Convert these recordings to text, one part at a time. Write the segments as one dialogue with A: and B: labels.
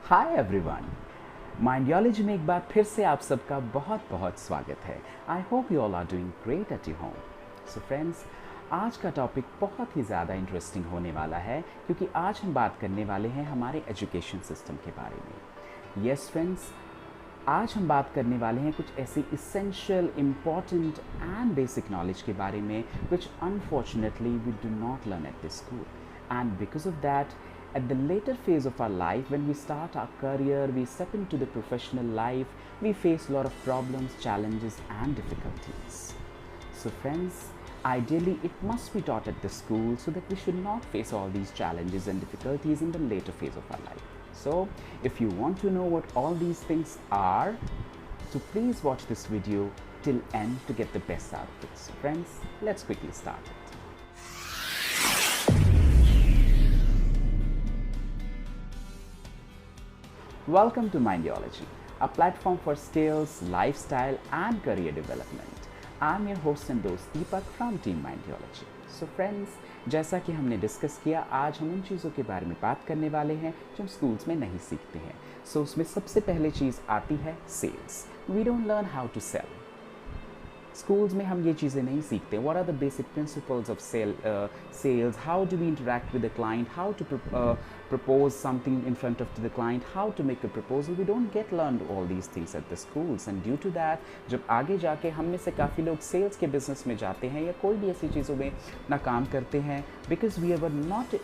A: Hi everyone, माइंडियोलॉजी में एक बार फिर से आप सबका बहुत बहुत स्वागत है। I hope you all are doing great at your home. So friends, आज का टॉपिक बहुत ही ज़्यादा इंटरेस्टिंग होने वाला है क्योंकि आज हम बात करने वाले हैं हमारे एजुकेशन सिस्टम के बारे में। यस फ्रेंड्स, आज हम बात करने वाले हैं कुछ ऐसी essential, important and basic knowledge के बारे में which unfortunately we do not learn at this school. And because of that, at the later phase of our life, when we start our career, we step into the professional life, we face a lot of problems, challenges and difficulties. So friends, ideally it must be taught at the school so that we should not face all these challenges and difficulties in the later phase of our life. So if you want to know what all these things are, so please watch this video till end to get the best out of it. So friends, let's quickly start it. Welcome to Mindiology, a platform for skills, lifestyle and career development. I'm your host and host Deepak from Team Mindiology. So friends, जैसा कि हमने discuss किया, आज हम उन चीज़ों के बारे में बात करने वाले हैं जो हम स्कूल्स में नहीं सीखते हैं। सो उसमें सबसे पहले चीज़ आती है sales. We don't learn how to sell. Schools में हम ये चीज़ें नहीं सीखते। What are the basic principles of sales, how do we interact with the client, how to propose something in front of the client, how to make a proposal. We don't get learned all these things at the schools, and due to that जब आगे जाके हम में से काफ़ी लोग sales के business में जाते हैं या कोई भी ऐसी चीज़ों में ना काम करते हैं, because we were not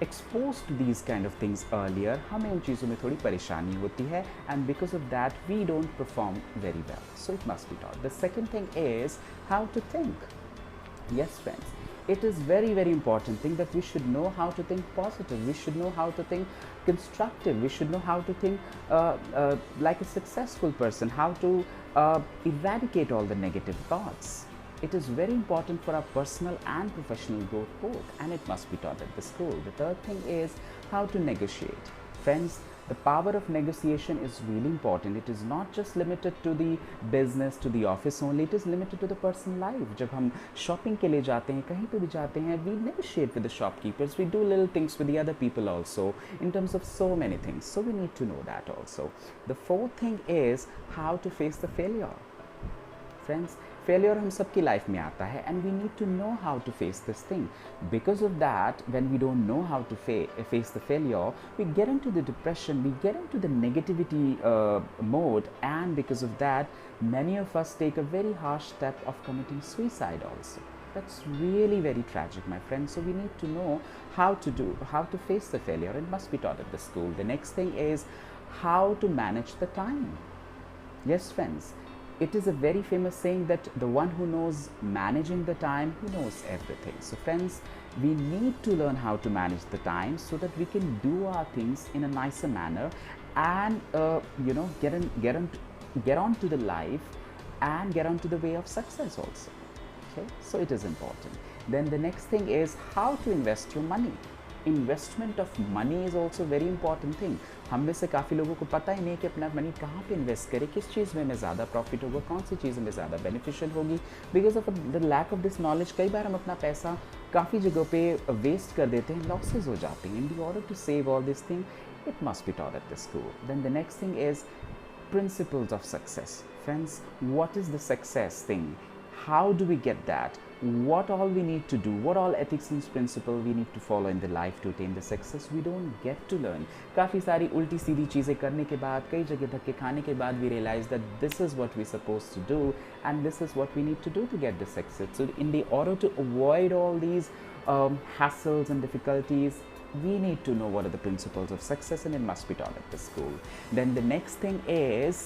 A: exposed to these kind of things earlier, हमें उन चीज़ों में थोड़ी परेशानी होती है, and because of that we don't perform very well. So it must be taught. The second thing is how to think. Yes friends, it is very important thing that we should know how to think positive. We should know how to think constructive. We should know how to think like a successful person, how to eradicate all the negative thoughts. It is very important for our personal and professional growth both, and it must be taught at the school. The third thing is how to negotiate. Friends, the power of negotiation is really important. It is not just limited to the business, to the office only. It is limited to the personal life. जब हम shopping के लिए जाते हैं, कहीं पे भी जाते हैं, we negotiate with the shopkeepers. We do little things with the other people also in terms of so many things. So we need to know that also. The fourth thing is how to face the failure. Friends, failure हम सबकी life में आता है, and we need to know how to face this thing. Because of that, when we don't know how to face the failure, we get into the depression, we get into the negativity mode, and because of that, many of us take a very harsh step of committing suicide also. That's really very tragic, my friends. So we need to know how to face the failure. It must be taught at the school. The next thing is how to manage the time. Yes friends, it is a very famous saying that the one who knows managing the time, he knows everything. So friends, we need to learn how to manage the time so that we can do our things in a nicer manner and get on to the life and get on to the way of success also. Okay, so it is important. Then the next thing is how to invest your money. Investment of money is also very important thing. हम में से काफ़ी लोगों को पता ही नहीं कि अपना मनी कहाँ पे इन्वेस्ट करें, किस चीज़ में हमें ज़्यादा प्रॉफिट होगा, कौन सी चीज़ में ज़्यादा बेनिफिशियल होगी। Because of the lack of this knowledge कई बार हम अपना पैसा काफ़ी जगहों पे वेस्ट कर देते हैं, लॉसेज हो जाते हैं। In the order to save all this thing, it must be taught at the school. Then the next thing is principles of success. Friends, what is the success thing? How do we get that? What all we need to do? What all ethics and principles we need to follow in the life to attain the success? We don't get to learn. काफ़ी सारी उल्टी सीधी चीज़ें करने के बाद, कई जगह धक्के खाने के बाद, we realize that this is what we're supposed to do and this is what we need to do to get the success. So in the order to avoid all these hassles and difficulties, we need to know what are the principles of success, and it must be taught at the school. Then the next thing is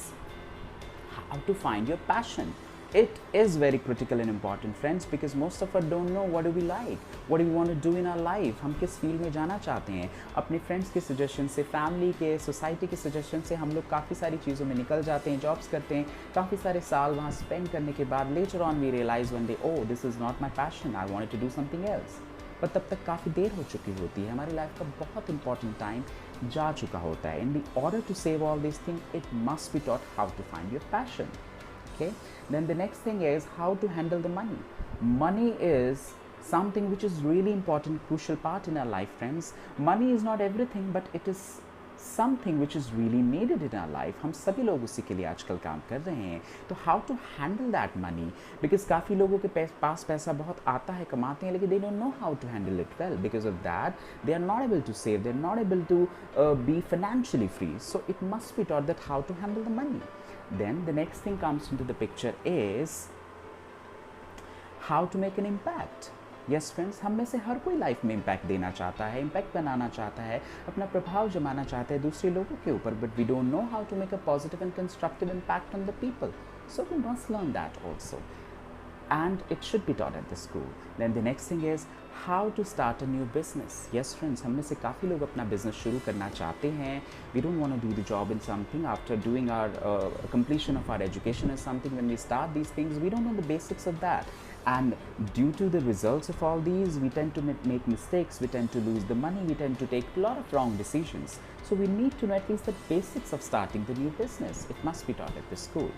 A: how to find your passion. It is very critical and important, friends, because most of us don't know what do we like, what do we want to do in our life. हम किस field में जाना चाहते हैं। अपने friends के suggestion से, family के, सोसाइटी के सजेशन से हम लोग काफ़ी सारी चीज़ों में निकल जाते हैं, जॉब्स करते हैं, काफ़ी सारे साल वहाँ स्पेंड करने के बाद later on we realise one day, oh this is not my passion, I wanted to do something else. पर तब तक काफ़ी देर हो चुकी होती है, हमारी लाइफ का बहुत इंपॉर्टेंट टाइम जा चुका होता है. In the order to save all this thing it must be taught how to find your passion. Okay, then the next thing is how to handle the money. Money is something which is really important, crucial part in our life, friends. Money is not everything, but it is something which is really needed in our life, हम सभी लोग उसी के लिए आजकल काम कर रहे हैं। तो how to handle that money, because काफ़ी लोगों के पास पैसा बहुत आता है, कमाते हैं, लेकिन they don't know how to handle it well, because of that they are not able to save, they are not able to be financially free. So it must be taught that how to handle the money. Then the next thing comes into the picture is how to make an impact. Yes friends, हम में से हर कोई life में impact देना चाहता है, impact बनाना चाहता है, अपना प्रभाव जमाना चाहता है दूसरे लोगों के ऊपर, but we don't know how to make a positive and constructive impact on the people. So we must learn that also, and it should be taught at the school. Then the next thing is how to start a new business. Yes friends, हम में से काफ़ी लोग अपना business शुरू करना चाहते हैं. We don't want to do the job in something after doing our completion of our education or something. When we start these things, we don't know the basics of that, and due to the results of all these, we tend to make mistakes, we tend to lose the money, we tend to take a lot of wrong decisions. So we need to know at least the basics of starting the new business. It must be taught at the school.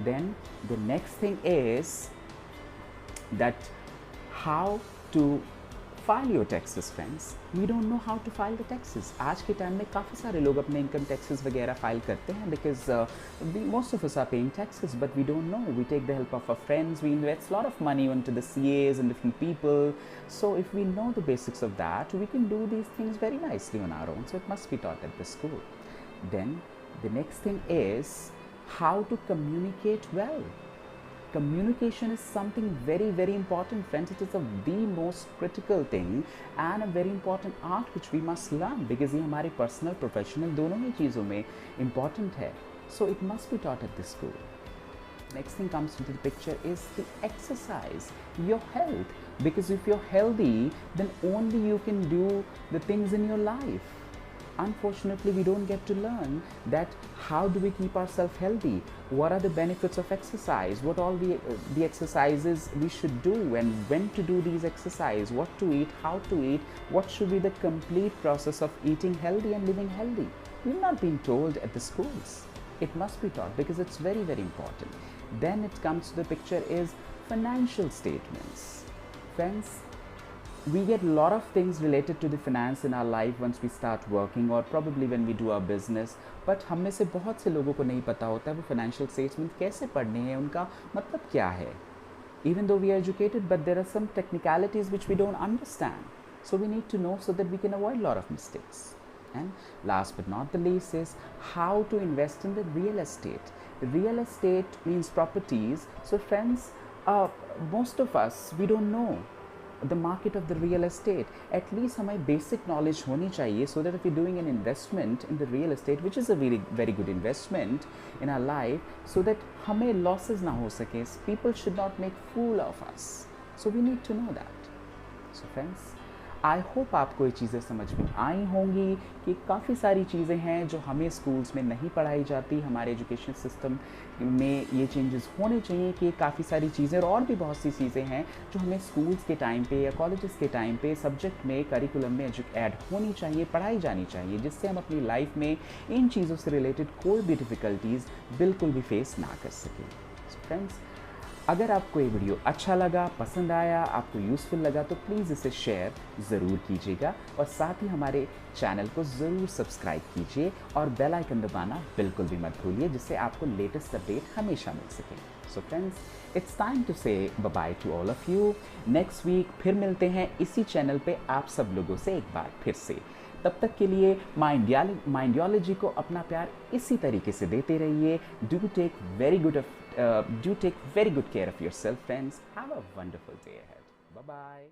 A: Then the next thing is that how to file your taxes. Friends, we don't know how to file the taxes. आज के time में काफ़ी सारे लोग अपने income taxes वगैरह file करते हैं, because most of us are paying taxes, but we don't know. We take the help of our friends, we invest a lot of money into the CAs and different people. So if we know the basics of that, we can do these things very nicely on our own. So it must be taught at the school. Then the next thing is how to communicate well. Communication is something very, very important, friends. It is the most critical thing and a very important art which we must learn, because ये हमारे personal, professional दोनों ही चीज़ों में important है. So it must be taught at the school. Next thing comes into the picture is the exercise, your health, because if you're healthy, then only you can do the things in your life. Unfortunately, we don't get to learn that how do we keep ourselves healthy, what are the benefits of exercise, what all the exercises we should do, and when to do these exercises, what to eat, how to eat, what should be the complete process of eating healthy and living healthy. We've not been told at the schools. It must be taught because it's very, very important. Then it comes to the picture is financial statements. Friends, we get a lot of things related to the finance in our life once we start working, or probably when we do our business, but हम में से बहुत से लोगों को नहीं पता होता है वो financial statement कैसे पढ़ने हैं, उनका मतलब क्या है. Even though we are educated, but there are some technicalities which we don't understand. So we need to know so that we can avoid a lot of mistakes. And last but not the least is how to invest in the real estate. Real estate means properties. So friends, most of us, we don't know the market of the real estate. At least हमें basic knowledge होनी चाहिए, so that if we're doing an investment in the real estate, which is a very, very good investment in our life, so that हमें losses ना हो सके. People should not make fool of us. So we need to know that. So friends, I hope आपको ये चीज़ें समझ में आई होंगी कि काफ़ी सारी चीज़ें हैं जो हमें स्कूल्स में नहीं पढ़ाई जाती. हमारे एजुकेशन सिस्टम में ये चेंजेस होने चाहिए कि काफ़ी सारी चीज़ें और भी बहुत सी चीज़ें हैं जो हमें स्कूल्स के टाइम पे या कॉलेजेस के टाइम पे सब्जेक्ट में, करिकुलम में ऐड होनी चाहिए, पढ़ाई जानी चाहिए, जिससे हम अपनी लाइफ में इन चीज़ों से रिलेटेड कोई भी डिफ़िकल्टीज़ बिल्कुल भी फेस ना कर सकें. सो फ्रेंड्स, अगर आपको ये वीडियो अच्छा लगा, पसंद आया, आपको यूज़फुल लगा, तो प्लीज़ इसे शेयर ज़रूर कीजिएगा, और साथ ही हमारे चैनल को ज़रूर सब्सक्राइब कीजिए और बेल आइकन दबाना बिल्कुल भी मत भूलिए, जिससे आपको लेटेस्ट अपडेट हमेशा मिल सके. So friends, it's time to say bye to all of you. Next week फिर मिलते हैं इसी चैनल पे आप सब लोगों से एक बार फिर से. तब तक के लिए माइंडियोलॉजी को अपना प्यार इसी तरीके से देते रहिए. Do take very good care of yourself friends. Have a wonderful day ahead. Bye bye.